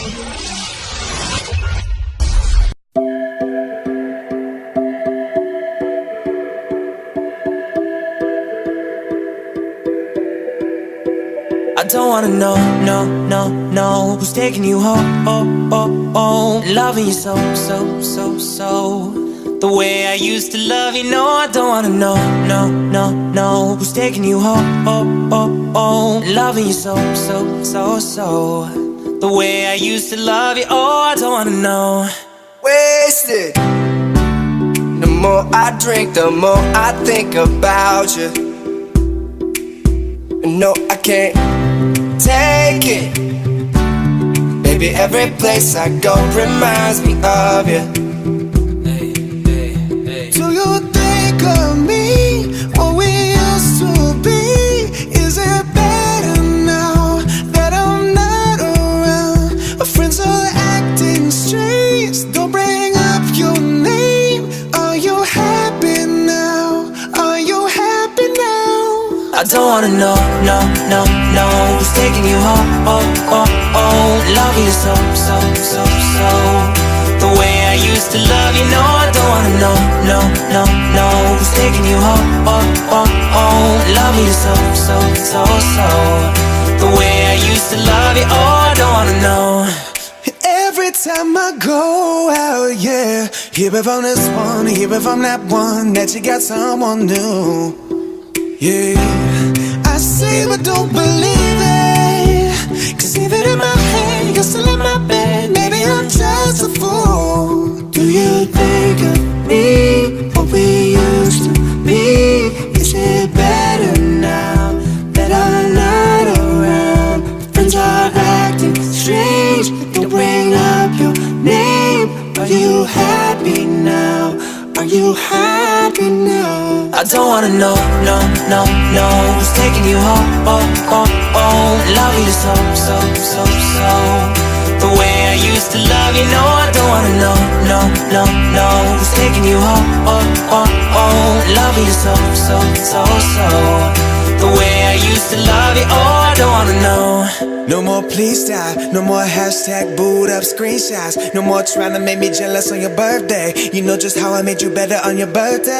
I don't wanna know, no, no, no, who's taking you home, loving you so, so, so, so, the way I used to love you. No, I don't wanna know, no, no, no, who's taking you home, loving you so, so, so, so, the way I used to love you. Oh, I don't wanna know. Wasted. The more I drink, the more I think about you. No, I can't take it. Baby, every place I go reminds me of you. Hey, hey, hey. Do you think of me, what we used to be? Is it better now that I'm not around? Our friends are acting strange, don't bring up your name. Are you happy now? Are you happy now? I don't wanna know, no, no, no, who's taking you home, loving you so, so, so, so, the way I used to love you. No, I don't wanna know, no, no, no, who's taking you home, loving you so, so, so, so, the way I used to love you. Oh, I don't wanna know. Every time I go out, yeah, hear it from this one, hear it from that one, that you got someone new. Yeah, I say but don't believe it, 'cause even in my head, you're still in my bed. Maybe I'm just a fool. Do you think of me, what we used to be? Is it better now that I'm not around? Friends are acting strange, don't bring up your name. Are you happy now? Are you happy now? I don't wanna know, no, no, no, who's taking you home, loving you so, so, so, so, the way I used to love you. No, I don't wanna know, no, no, no, who's taking you home, loving you so, so, so, so, the way I used to love you. Oh, I don't wanna know. No more please stop, no more hashtag booed up screenshots, no more trying to make me jealous on your birthday. You know just how I made you better on your birthday.